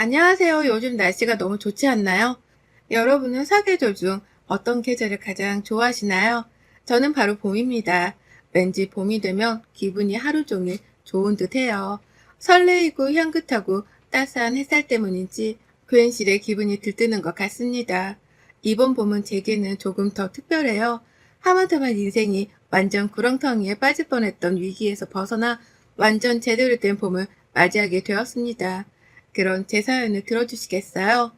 안녕하세요. 요즘 날씨가 너무 좋지 않나요? 여러분은 사계절 중 어떤 계절을 가장 좋아하시나요? 저는 바로 봄입니다. 왠지 봄이 되면 기분이 하루 종일 좋은 듯 해요. 설레이고 향긋하고 따스한 햇살 때문인지 괜시레 기분이 들뜨는 것 같습니다. 이번 봄은 제게는 조금 더 특별해요. 하마터면 인생이 완전 구렁텅이에 빠질 뻔했던 위기에서 벗어나 완전 제대로 된 봄을 맞이하게 되었습니다. 그런 제 사연을 들어주시겠어요?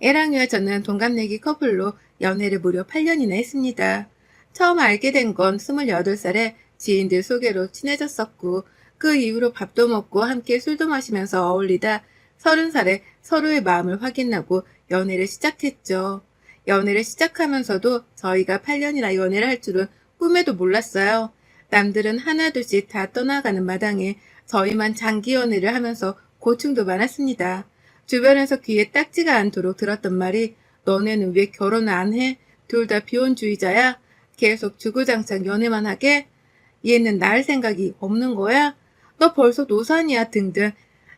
애랑이와 저는 동갑내기 커플로 연애를 무려 8년이나 했습니다. 처음 알게 된 건 28살에 지인들 소개로 친해졌었고, 그 이후로 밥도 먹고 함께 술도 마시면서 어울리다 30살에 서로의 마음을 확인하고 연애를 시작했죠. 연애를 시작하면서도 저희가 8년이나 연애를 할 줄은 꿈에도 몰랐어요. 남들은 하나둘씩 다 떠나가는 마당에 저희만 장기 연애를 하면서 고충도 많았습니다. 주변에서 귀에 딱지가 않도록 들었던 말이 너네는 왜 결혼을 안 해? 둘 다 비혼주의자야? 계속 주구장창 연애만 하게? 얘는 날 생각이 없는 거야? 너 벌써 노산이야 등등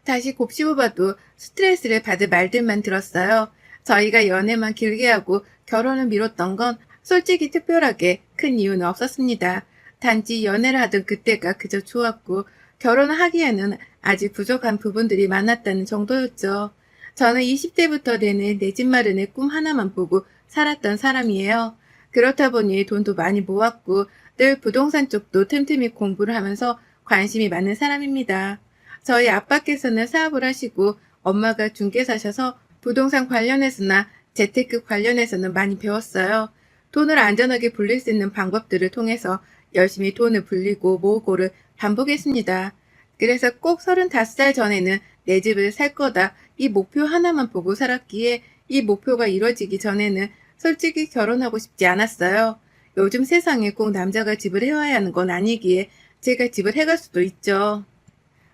다시 곱씹어봐도 스트레스를 받을 말들만 들었어요. 저희가 연애만 길게 하고 결혼을 미뤘던 건 솔직히 특별하게 큰 이유는 없었습니다. 단지 연애를 하던 그때가 그저 좋았고 결혼을 하기에는 아직 부족한 부분들이 많았다는 정도였죠. 저는 20대부터 내내 내 집 마련의 꿈 하나만 보고 살았던 사람이에요. 그렇다 보니 돈도 많이 모았고 늘 부동산 쪽도 틈틈이 공부를 하면서 관심이 많은 사람입니다. 저희 아빠께서는 사업을 하시고 엄마가 중개사셔서 부동산 관련해서나 재테크 관련해서는 많이 배웠어요. 돈을 안전하게 불릴 수 있는 방법들을 통해서 열심히 돈을 불리고 모으고를 반복했습니다. 그래서 꼭 35살 전에는 내 집을 살 거다 이 목표 하나만 보고 살았기에 이 목표가 이루어지기 전에는 솔직히 결혼하고 싶지 않았어요. 요즘 세상에 꼭 남자가 집을 해와야 하는 건 아니기에 제가 집을 해갈 수도 있죠.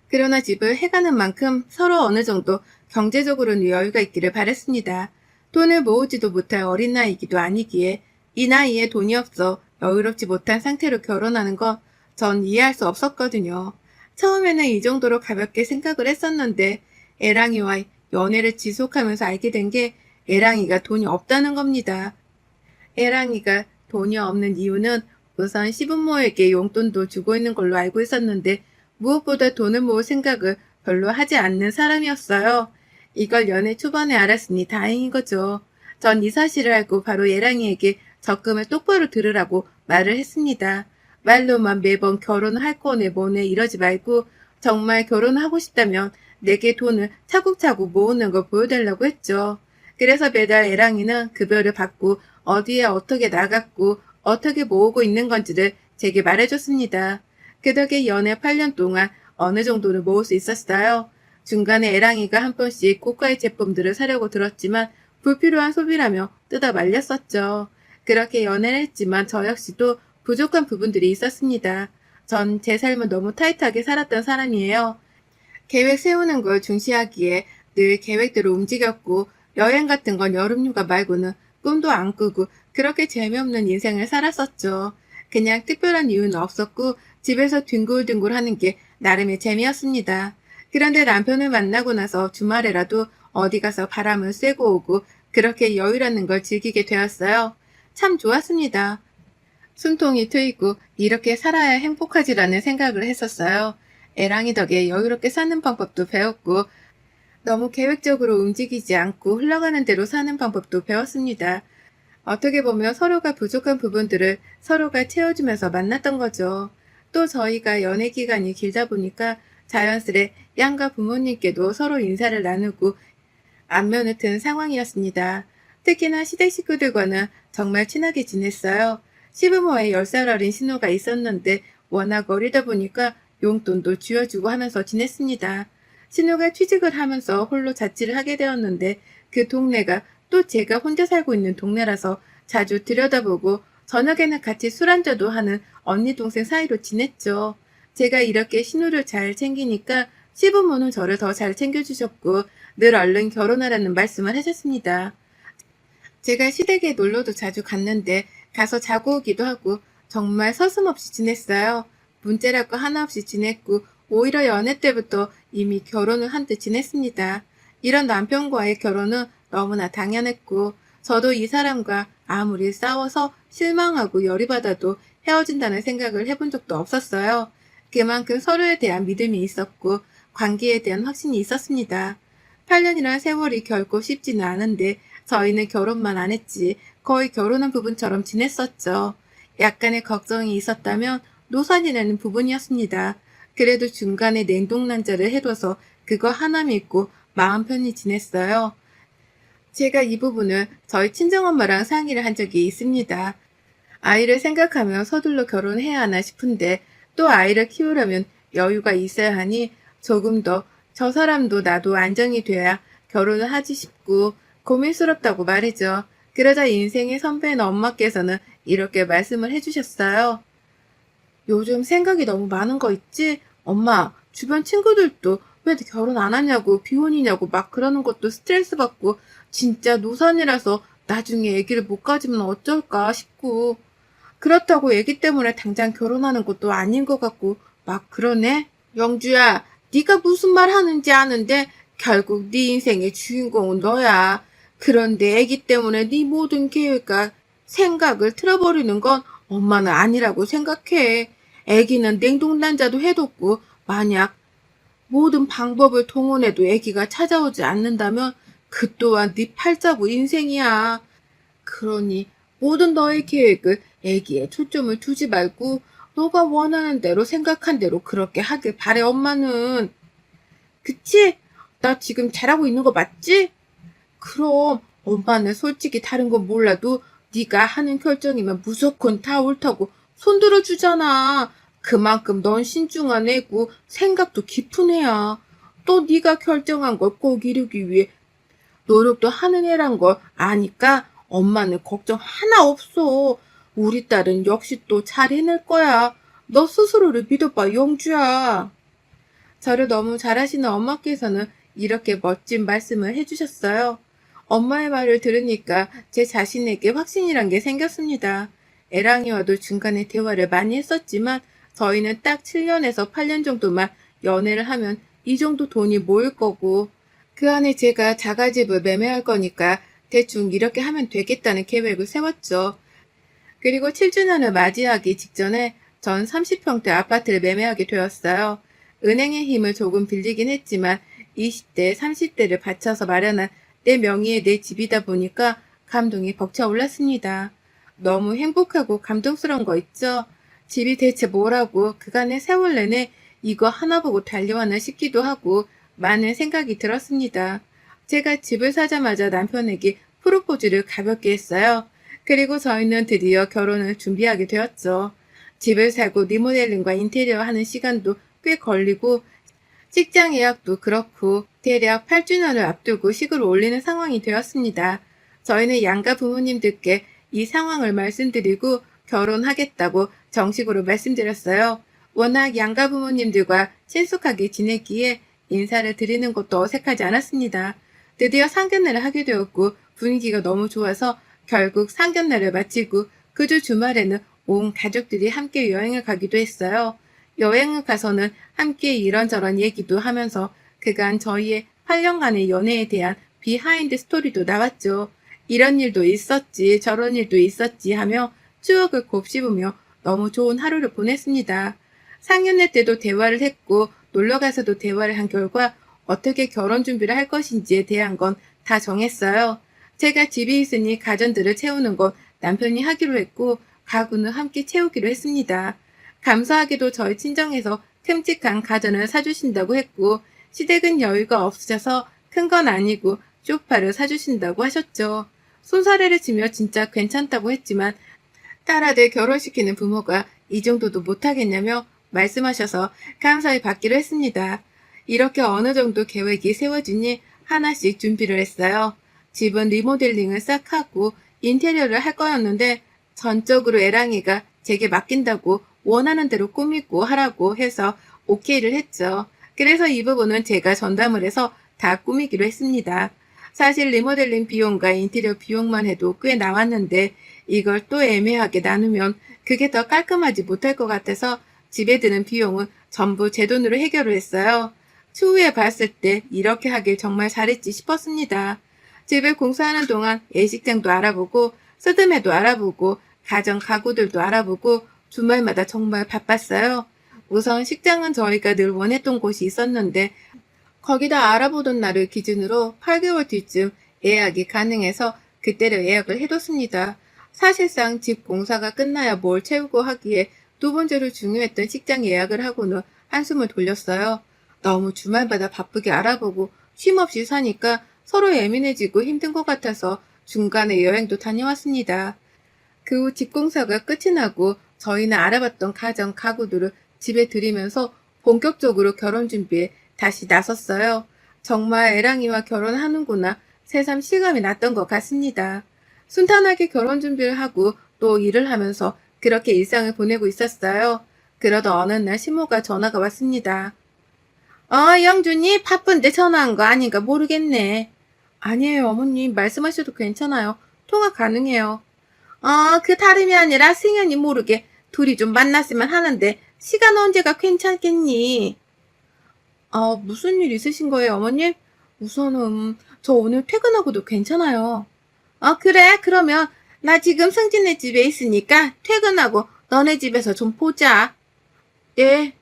그러나 집을 해가는 만큼 서로 어느 정도 경제적으로는 여유가 있기를 바랬습니다. 돈을 모으지도 못할 어린 나이이기도 아니기에 이 나이에 돈이 없어 여유롭지 못한 상태로 결혼하는 건 전 이해할 수 없었거든요. 처음에는 이 정도로 가볍게 생각을 했었는데 애랑이와 연애를 지속하면서 알게 된 게 애랑이가 돈이 없다는 겁니다. 애랑이가 돈이 없는 이유는 우선 시부모에게 용돈도 주고 있는 걸로 알고 있었는데 무엇보다 돈을 모을 생각을 별로 하지 않는 사람이었어요. 이걸 연애 초반에 알았으니 다행인 거죠. 전 이 사실을 알고 바로 예랑이에게 적금을 똑바로 들으라고 말을 했습니다. 말로만 매번 결혼을 할 거네 뭐네 이러지 말고 정말 결혼하고 싶다면 내게 돈을 차곡차곡 모으는 걸 보여달라고 했죠. 그래서 매달 애랑이는 급여를 받고 어디에 어떻게 나갔고 어떻게 모으고 있는 건지를 제게 말해줬습니다. 그 덕에 연애 8년 동안 어느 정도는 모을 수 있었어요. 중간에 애랑이가 한 번씩 고가의 제품들을 사려고 들었지만 불필요한 소비라며 뜯어 말렸었죠. 그렇게 연애를 했지만 저 역시도 부족한 부분들이 있었습니다. 전 제 삶을 너무 타이트하게 살았던 사람이에요. 계획 세우는 걸 중시하기에 늘 계획대로 움직였고 여행 같은 건 여름휴가 말고는 꿈도 안 꾸고 그렇게 재미없는 인생을 살았었죠. 그냥 특별한 이유는 없었고 집에서 뒹굴뒹굴 하는 게 나름의 재미였습니다. 그런데 남편을 만나고 나서 주말에라도 어디 가서 바람을 쐬고 오고 그렇게 여유라는 걸 즐기게 되었어요. 참 좋았습니다. 숨통이 트이고 이렇게 살아야 행복하지라는 생각을 했었어요. 애랑이 덕에 여유롭게 사는 방법도 배웠고 너무 계획적으로 움직이지 않고 흘러가는 대로 사는 방법도 배웠습니다. 어떻게 보면 서로가 부족한 부분들을 서로가 채워주면서 만났던 거죠. 또 저희가 연애 기간이 길다 보니까 자연스레 양가 부모님께도 서로 인사를 나누고 안면을 튼 상황이었습니다. 특히나 시댁 식구들과는 정말 친하게 지냈어요. 시부모의 10살 어린 신우가 있었는데 워낙 어리다 보니까 용돈도 쥐어주고 하면서 지냈습니다. 신우가 취직을 하면서 홀로 자취를 하게 되었는데 그 동네가 또 제가 혼자 살고 있는 동네라서 자주 들여다보고 저녁에는 같이 술 한잔도 하는 언니 동생 사이로 지냈죠. 제가 이렇게 신우를 잘 챙기니까 시부모는 저를 더 잘 챙겨주셨고 늘 얼른 결혼하라는 말씀을 하셨습니다. 제가 시댁에 놀러도 자주 갔는데 가서 자고 오기도 하고 정말 서슴없이 지냈어요. 문제랄 거 하나 없이 지냈고 오히려 연애 때부터 이미 결혼을 한 듯 지냈습니다. 이런 남편과의 결혼은 너무나 당연했고, 저도 이 사람과 아무리 싸워서 실망하고 열이 받아도 헤어진다는 생각을 해본 적도 없었어요. 그만큼 서로에 대한 믿음이 있었고, 관계에 대한 확신이 있었습니다. 8년이라는 세월이 결코 쉽지는 않은데, 저희는 결혼만 안 했지, 거의 결혼한 부부처럼 지냈었죠. 약간의 걱정이 있었다면, 노산이라는 부분이었습니다. 그래도 중간에 냉동난자를 해둬서 그거 하나 믿고 마음 편히 지냈어요. 제가 이 부분을 저희 친정엄마랑 상의를 한 적이 있습니다. 아이를 생각하며 서둘러 결혼해야 하나 싶은데 또 아이를 키우려면 여유가 있어야 하니 조금 더 저 사람도 나도 안정이 돼야 결혼을 하지 싶고 고민스럽다고 말이죠. 그러자 인생의 선배인 엄마께서는 이렇게 말씀을 해주셨어요. 요즘 생각이 너무 많은 거 있지? 엄마, 주변 친구들도 왜 결혼 안 하냐고, 비혼이냐고 막 그러는 것도 스트레스 받고, 진짜 노산이라서 나중에 아기를 못 가지면 어쩔까 싶고, 그렇다고 아기 때문에 당장 결혼하는 것도 아닌 것 같고, 막 그러네? 영주야, 네가 무슨 말 하는지 아는데, 결국 네 인생의 주인공은 너야. 그런데 아기 때문에 네 모든 계획과 생각을 틀어버리는 건 엄마는 아니라고 생각해. 아기는 냉동난자도 해뒀고 만약 모든 방법을 동원해도 아기가 찾아오지 않는다면 그 또한 네 팔자고 인생이야. 그러니 모든 너의 계획을 아기에 초점을 두지 말고 너가 원하는 대로 생각한 대로 그렇게 하길 바래 엄마는. 그치? 나 지금 잘하고 있는 거 맞지? 그럼 엄마는 솔직히 다른 건 몰라도 네가 하는 결정이면 무조건 다 옳다고 손들어 주잖아. 그만큼 넌 신중한 애고 생각도 깊은 애야. 또 네가 결정한 걸 꼭 이루기 위해 노력도 하는 애란 걸 아니까 엄마는 걱정 하나 없어. 우리 딸은 역시 또 잘 해낼 거야. 너 스스로를 믿어봐, 영주야. 저를 너무 잘하시는 엄마께서는 이렇게 멋진 말씀을 해주셨어요. 엄마의 말을 들으니까 제 자신에게 확신이란 게 생겼습니다. 애랑이와도 중간에 대화를 많이 했었지만 저희는 딱 7년에서 8년 정도만 연애를 하면 이 정도 돈이 모일 거고 그 안에 제가 자가집을 매매할 거니까 대충 이렇게 하면 되겠다는 계획을 세웠죠. 그리고 7주년을 맞이하기 직전에 전 30평대 아파트를 매매하게 되었어요. 은행의 힘을 조금 빌리긴 했지만 20대, 30대를 바쳐서 마련한 내 명의의 내 집이다 보니까 감동이 벅차올랐습니다. 너무 행복하고 감동스러운 거 있죠? 집이 대체 뭐라고 그간의 세월 내내 이거 하나 보고 달려왔나 싶기도 하고 많은 생각이 들었습니다. 제가 집을 사자마자 남편에게 프로포즈를 가볍게 했어요. 그리고 저희는 드디어 결혼을 준비하게 되었죠. 집을 사고 리모델링과 인테리어 하는 시간도 꽤 걸리고 직장 예약도 그렇고 대략 8주년을 앞두고 식을 올리는 상황이 되었습니다. 저희는 양가 부모님들께 이 상황을 말씀드리고 결혼하겠다고 정식으로 말씀드렸어요. 워낙 양가 부모님들과 친숙하게 지냈기에 인사를 드리는 것도 어색하지 않았습니다. 드디어 상견례를 하게 되었고 분위기가 너무 좋아서 결국 상견례를 마치고 그 주 주말에는 온 가족들이 함께 여행을 가기도 했어요. 여행을 가서는 함께 이런저런 얘기도 하면서 그간 저희의 8년간의 연애에 대한 비하인드 스토리도 나왔죠. 이런 일도 있었지 저런 일도 있었지 하며 추억을 곱씹으며 너무 좋은 하루를 보냈습니다. 상견례 때도 대화를 했고 놀러가서도 대화를 한 결과 어떻게 결혼 준비를 할 것인지에 대한 건 다 정했어요. 제가 집이 있으니 가전들을 채우는 건 남편이 하기로 했고 가구는 함께 채우기로 했습니다. 감사하게도 저희 친정에서 큼직한 가전을 사주신다고 했고 시댁은 여유가 없으셔서 큰 건 아니고 쇼파를 사주신다고 하셨죠. 손사래를 치며 진짜 괜찮다고 했지만 딸아들 결혼시키는 부모가 이 정도도 못하겠냐며 말씀하셔서 감사히 받기로 했습니다. 이렇게 어느 정도 계획이 세워지니 하나씩 준비를 했어요. 집은 리모델링을 싹 하고 인테리어를 할 거였는데 전적으로 애랑이가 제게 맡긴다고 원하는 대로 꾸미고 하라고 해서 오케이를 했죠. 그래서 이 부분은 제가 전담을 해서 다 꾸미기로 했습니다. 사실 리모델링 비용과 인테리어 비용만 해도 꽤 나왔는데 이걸 또 애매하게 나누면 그게 더 깔끔하지 못할 것 같아서 집에 드는 비용은 전부 제 돈으로 해결을 했어요. 추후에 봤을 때 이렇게 하길 정말 잘했지 싶었습니다. 집을 공사하는 동안 예식장도 알아보고 서점에도 알아보고 가정 가구들도 알아보고 주말마다 정말 바빴어요. 우선 식장은 저희가 늘 원했던 곳이 있었는데 거기다 알아보던 날을 기준으로 8개월 뒤쯤 예약이 가능해서 그때를 예약을 해뒀습니다. 사실상 집 공사가 끝나야 뭘 채우고 하기에 두 번째로 중요했던 식장 예약을 하고는 한숨을 돌렸어요. 너무 주말마다 바쁘게 알아보고 쉼없이 사니까 서로 예민해지고 힘든 것 같아서 중간에 여행도 다녀왔습니다. 그 후 집 공사가 끝이 나고 저희는 알아봤던 가정 가구들을 집에 들이면서 본격적으로 결혼 준비에 다시 나섰어요. 정말 애랑이와 결혼하는구나 새삼 실감이 났던 것 같습니다. 순탄하게 결혼 준비를 하고 또 일을 하면서 그렇게 일상을 보내고 있었어요. 그러던 어느 날 시모가 전화가 왔습니다. 영준이 바쁜데 전화한 거 아닌가 모르겠네. 아니에요, 어머님. 말씀하셔도 괜찮아요. 통화 가능해요. 그 다름이 아니라 승현이 모르게 둘이 좀 만났으면 하는데 시간 언제가 괜찮겠니? 무슨 일 있으신 거예요, 어머님? 우선은 저 오늘 퇴근하고도 괜찮아요. 그래? 그러면 나 지금 승진네 집에 있으니까 퇴근하고 너네 집에서 좀 보자. 네.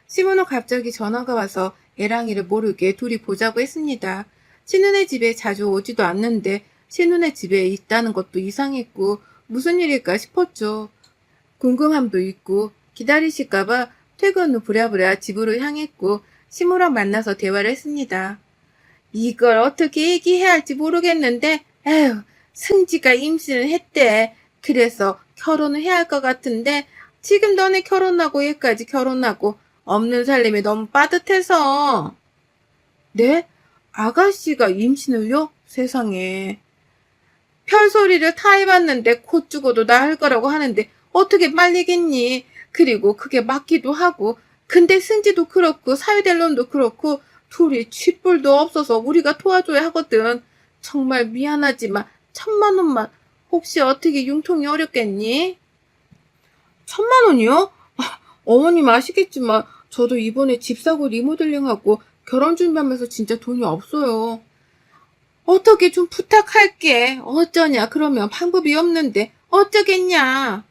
시모는 갑자기 전화가 와서 애랑이를 모르게 둘이 보자고 했습니다. 신우네 집에 자주 오지도 않는데 신우네 집에 있다는 것도 이상했고 무슨 일일까 싶었죠. 궁금함도 있고 기다리실까봐 퇴근 후 부랴부랴 집으로 향했고 시모랑 만나서 대화를 했습니다. 이걸 어떻게 얘기해야 할지 모르겠는데 에휴, 승지가 임신을 했대. 그래서 결혼을 해야 할 것 같은데 지금 너네 결혼하고 얘까지 결혼하고 없는 살림이 너무 빠듯해서. 네? 아가씨가 임신을요? 세상에. 별소리를 다 해봤는데 곧 죽어도 나을 거라고 하는데 어떻게 말리겠니? 그리고 그게 맞기도 하고 근데 승지도 그렇고 사위델론도 그렇고 둘이 쥐뿔도 없어서 우리가 도와줘야 하거든. 정말 미안하지만 1,000만 원만 혹시 어떻게 융통이 어렵겠니? 1,000만 원이요? 어머님 아시겠지만 저도 이번에 집 사고 리모델링하고 결혼 준비하면서 진짜 돈이 없어요. 어떻게 좀 부탁할게. 어쩌냐. 그러면 방법이 없는데 어쩌겠냐.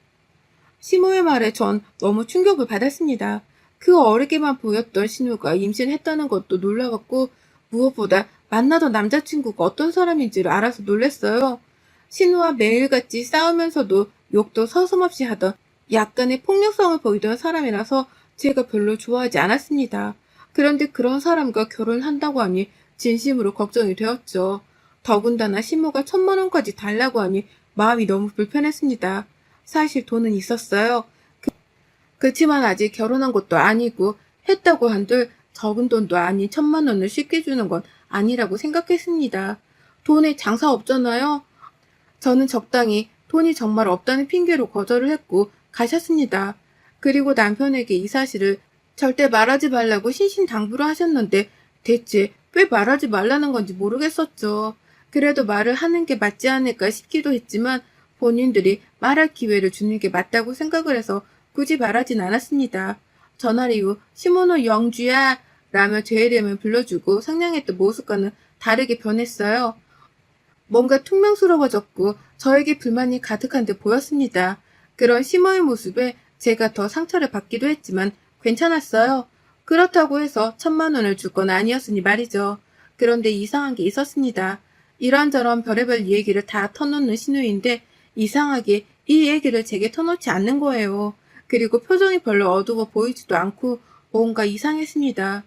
시모의 말에 전 너무 충격을 받았습니다. 그 어리게만 보였던 신우가 임신했다는 것도 놀라웠고 무엇보다 만나던 남자친구가 어떤 사람인지를 알아서 놀랐어요. 신우와 매일같이 싸우면서도 욕도 서슴없이 하던 약간의 폭력성을 보이던 사람이라서 제가 별로 좋아하지 않았습니다. 그런데 그런 사람과 결혼한다고 하니 진심으로 걱정이 되었죠. 더군다나 신우가 1,000만 원까지 달라고 하니 마음이 너무 불편했습니다. 사실 돈은 있었어요. 그치만 아직 결혼한 것도 아니고 했다고 한들 적은 돈도 아닌 1,000만 원을 쉽게 주는 건 아니라고 생각했습니다. 돈에 장사 없잖아요. 저는 적당히 돈이 정말 없다는 핑계로 거절을 했고 가셨습니다. 그리고 남편에게 이 사실을 절대 말하지 말라고 신신당부를 하셨는데 대체 왜 말하지 말라는 건지 모르겠었죠. 그래도 말을 하는 게 맞지 않을까 싶기도 했지만 본인들이 말할 기회를 주는 게 맞다고 생각을 해서 굳이 말하진 않았습니다. 전화 이후 시모노 영주야 라며 제 이름을 불러주고 상냥했던 모습과는 다르게 변했어요. 뭔가 퉁명스러워졌고 저에게 불만이 가득한 듯 보였습니다. 그런 시모의 모습에 제가 더 상처를 받기도 했지만 괜찮았어요. 그렇다고 해서 1,000만 원을 줄 건 아니었으니 말이죠. 그런데 이상한 게 있었습니다. 이런저런 별의별 얘기를 다 터놓는 신우인데 이상하게 이 얘기를 제게 터놓지 않는 거예요. 그리고 표정이 별로 어두워 보이지도 않고 뭔가 이상했습니다.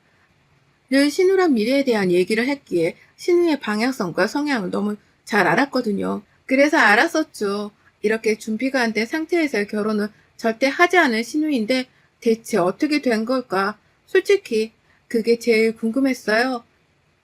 늘 신우랑 미래에 대한 얘기를 했기에 신우의 방향성과 성향을 너무 잘 알았거든요. 그래서 알았었죠. 이렇게 준비가 안 된 상태에서의 결혼은 절대 하지 않을 신우인데 대체 어떻게 된 걸까? 솔직히 그게 제일 궁금했어요.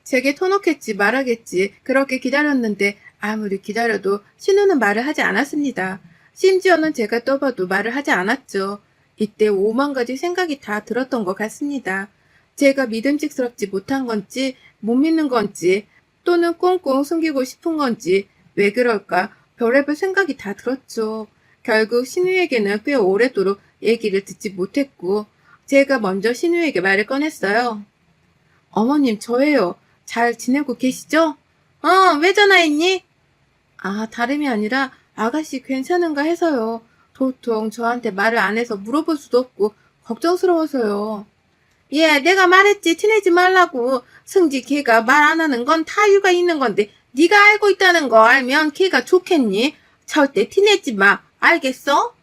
제게 터놓겠지 말하겠지 그렇게 기다렸는데 아무리 기다려도 신우는 말을 하지 않았습니다. 심지어는 제가 떠봐도 말을 하지 않았죠. 이때 5만 가지 생각이 다 들었던 것 같습니다. 제가 믿음직스럽지 못한 건지 못 믿는 건지 또는 꽁꽁 숨기고 싶은 건지 왜 그럴까 별의별 생각이 다 들었죠. 결국 신우에게는 꽤 오래도록 얘기를 듣지 못했고 제가 먼저 신우에게 말을 꺼냈어요. 어머님, 저예요. 잘 지내고 계시죠? 왜 전화했니? 아, 다름이 아니라 아가씨 괜찮은가 해서요. 도통 저한테 말을 안 해서 물어볼 수도 없고 걱정스러워서요. 예, 내가 말했지. 티내지 말라고. 승지 걔가 말 안 하는 건 타유가 있는 건데 네가 알고 있다는 거 알면 걔가 좋겠니? 절대 티내지 마. 알겠어?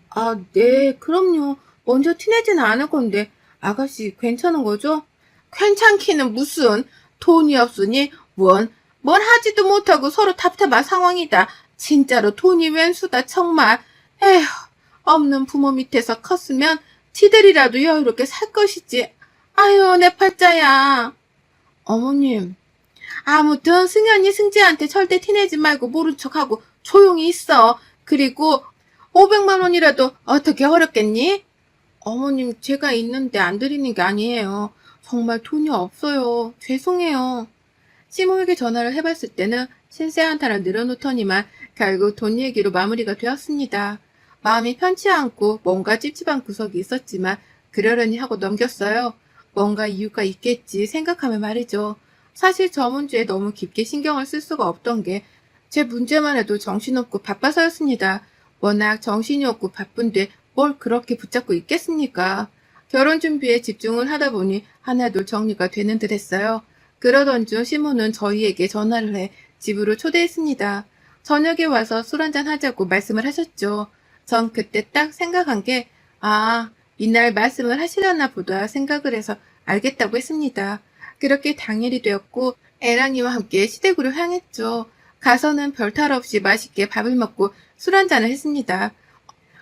아, 네, 그럼요. 먼저 티내지는 않을 건데 아가씨 괜찮은 거죠? 괜찮기는 무슨 돈이 없으니 뭘 하지도 못하고 서로 답답한 상황이다. 진짜로 돈이 웬수다 정말. 에휴, 없는 부모 밑에서 컸으면 지들이라도 여유롭게 살 것이지. 아유, 내 팔자야. 어머님, 아무튼 승현이 승지한테 절대 티내지 말고 모른 척하고 조용히 있어. 그리고 500만 원이라도 어떻게 어렵겠니? 어머님, 제가 있는데 안 드리는 게 아니에요. 정말 돈이 없어요. 죄송해요. 시모에게 전화를 해봤을 때는 신세 한타를 늘어놓더니만 결국 돈 얘기로 마무리가 되었습니다. 마음이 편치 않고 뭔가 찝찝한 구석이 있었지만 그러려니 하고 넘겼어요. 뭔가 이유가 있겠지 생각하면 말이죠. 사실 저 문제에 너무 깊게 신경을 쓸 수가 없던 게 제 문제만 해도 정신없고 바빠서였습니다. 워낙 정신이 없고 바쁜데 뭘 그렇게 붙잡고 있겠습니까? 결혼 준비에 집중을 하다 보니 하나도 정리가 되는 듯 했어요. 그러던 중 시모는 저희에게 전화를 해 집으로 초대했습니다. 저녁에 와서 술 한잔 하자고 말씀을 하셨죠. 전 그때 딱 생각한 게, 아, 이날 말씀을 하시려나 보다 생각을 해서 알겠다고 했습니다. 그렇게 당일이 되었고 애랑이와 함께 시댁으로 향했죠. 가서는 별탈 없이 맛있게 밥을 먹고 술 한잔을 했습니다.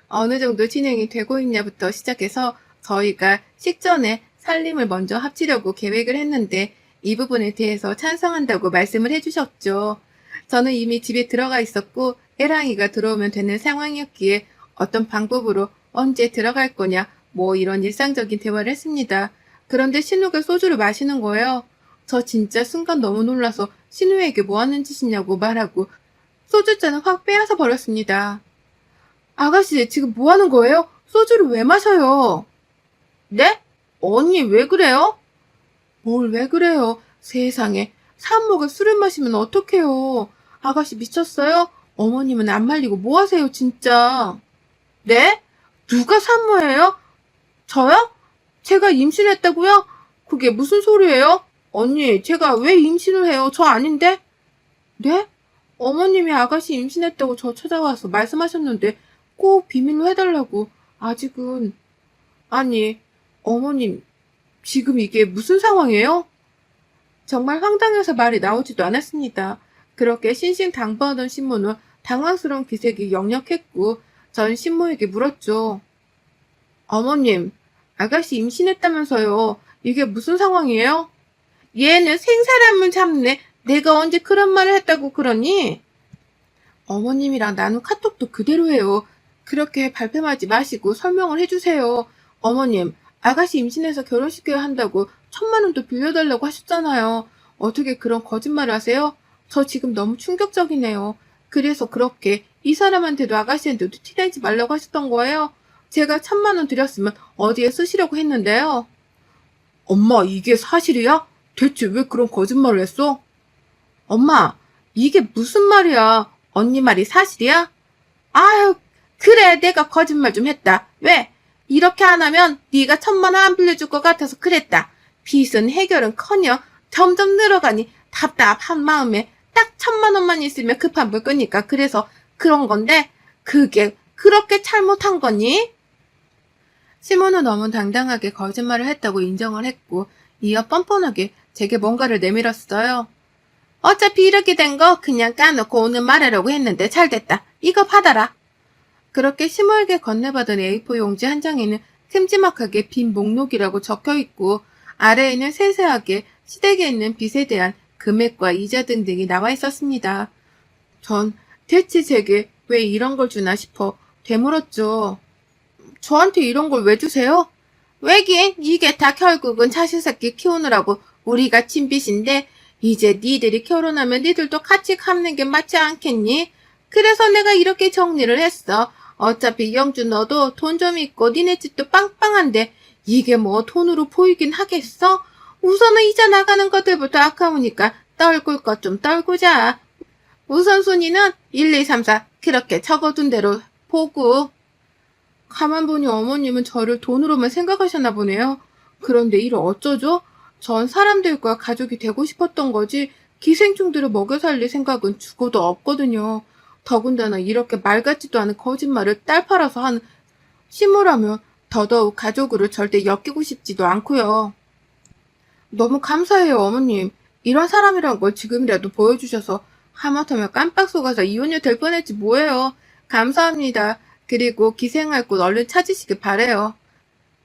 어느 정도 진행이 되고 있냐부터 시작해서 저희가 식전에 살림을 먼저 합치려고 계획을 했는데 이 부분에 대해서 찬성한다고 말씀을 해주셨죠. 저는 이미 집에 들어가 있었고 애랑이가 들어오면 되는 상황이었기에 어떤 방법으로 언제 들어갈 거냐 뭐 이런 일상적인 대화를 했습니다. 그런데 신우가 소주를 마시는 거예요. 저 진짜 순간 너무 놀라서 신우에게 뭐 하는 짓이냐고 말하고 소주잔을 확 빼앗아 버렸습니다. 아가씨, 지금 뭐 하는 거예요? 소주를 왜 마셔요? 네? 언니, 왜 그래요? 뭘 왜 그래요? 세상에. 산모가 술을 마시면 어떡해요? 아가씨 미쳤어요? 어머님은 안 말리고 뭐 하세요, 진짜? 네? 누가 산모예요? 저요? 제가 임신했다고요? 그게 무슨 소리예요? 언니, 제가 왜 임신을 해요? 저 아닌데? 네? 어머님이 아가씨 임신했다고 저 찾아와서 말씀하셨는데 꼭 비밀로 해달라고. 아직은. 아니, 어머님, 지금 이게 무슨 상황이에요? 정말 황당해서 말이 나오지도 않았습니다. 그렇게 신신당부하던 신모는 당황스러운 기색이 역력했고 전 신모에게 물었죠. 어머님, 아가씨 임신했다면서요. 이게 무슨 상황이에요? 얘는 생사람을 잡네. 내가 언제 그런 말을 했다고 그러니? 어머님이랑 나눈 카톡도 그대로예요. 그렇게 발뺌하지 마시고 설명을 해주세요. 어머님, 아가씨 임신해서 결혼시켜야 한다고 1,000만 원도 빌려달라고 하셨잖아요. 어떻게 그런 거짓말을 하세요? 저 지금 너무 충격적이네요. 그래서 그렇게 이 사람한테도 아가씨한테도 티내지 말라고 하셨던 거예요? 제가 1,000만 원 드렸으면 어디에 쓰시려고 했는데요. 엄마, 이게 사실이야? 대체 왜 그런 거짓말을 했어? 엄마, 이게 무슨 말이야? 언니 말이 사실이야? 아유, 그래, 내가 거짓말 좀 했다. 왜? 이렇게 안 하면 네가 1,000만 원 안 빌려줄 것 같아서 그랬다. 빚은 해결은커녕 점점 늘어가니 답답한 마음에 딱 1,000만 원만 있으면 급한 불 끄니까 그래서 그런 건데 그게 그렇게 잘못한 거니? 시몬은 너무 당당하게 거짓말을 했다고 인정을 했고 이어 뻔뻔하게 제게 뭔가를 내밀었어요. 어차피 이렇게 된 거 그냥 까놓고 오늘 말하려고 했는데 잘됐다. 이거 받아라. 그렇게 시모에게 건네받은 A4 용지 한 장에는 큼지막하게 빈 목록이라고 적혀있고 아래에는 세세하게 시댁에 있는 빚에 대한 금액과 이자 등등이 나와 있었습니다. 전 대체 제게 왜 이런 걸 주나 싶어 되물었죠. 저한테 이런 걸 왜 주세요? 왜긴 이게 다 결국은 자식새끼 키우느라고 우리가 진 빚인데 이제 니들이 결혼하면 니들도 같이 갚는 게 맞지 않겠니? 그래서 내가 이렇게 정리를 했어. 어차피 영주 너도 돈 좀 있고 니네 집도 빵빵한데 이게 뭐 돈으로 보이긴 하겠어? 우선은 이자 나가는 것들부터 아까우니까 떨굴 것 좀 떨구자. 우선순위는 1, 2, 3, 4 그렇게 적어둔 대로 보고. 가만 보니 어머님은 저를 돈으로만 생각하셨나 보네요. 그런데 이를 어쩌죠? 전 사람들과 가족이 되고 싶었던 거지 기생충들을 먹여 살릴 생각은 죽어도 없거든요. 더군다나 이렇게 말 같지도 않은 거짓말을 딸 팔아서 하는 심으라면 더더욱 가족으로 절대 엮이고 싶지도 않고요. 너무 감사해요, 어머님. 이런 사람이란 걸 지금이라도 보여주셔서 하마터면 깜빡 속아서 이혼이 될 뻔했지 뭐예요. 감사합니다. 그리고 기생할 곳 얼른 찾으시길 바래요.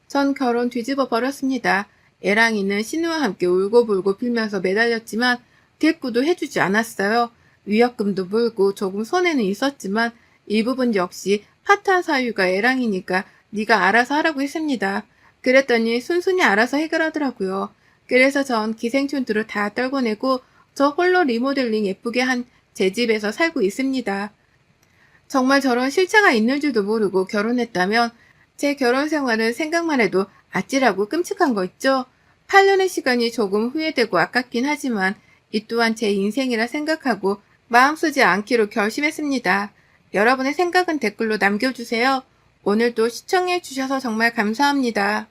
전 결혼 뒤집어 버렸습니다. 애랑이는 신우와 함께 울고불고 빌면서 매달렸지만 대꾸도 해주지 않았어요. 위약금도 물고 조금 손해는 있었지만 이 부분 역시 파탄 사유가 애랑이니까 네가 알아서 하라고 했습니다. 그랬더니 순순히 알아서 해결하더라고요. 그래서 전 기생충들을 다 떨궈내고 저 홀로 리모델링 예쁘게 한 제 집에서 살고 있습니다. 정말 저런 실체가 있는 줄도 모르고 결혼했다면 제 결혼 생활은 생각만 해도 아찔하고 끔찍한 거 있죠? 8년의 시간이 조금 후회되고 아깝긴 하지만 이 또한 제 인생이라 생각하고 마음 쓰지 않기로 결심했습니다. 여러분의 생각은 댓글로 남겨주세요. 오늘도 시청해주셔서 정말 감사합니다.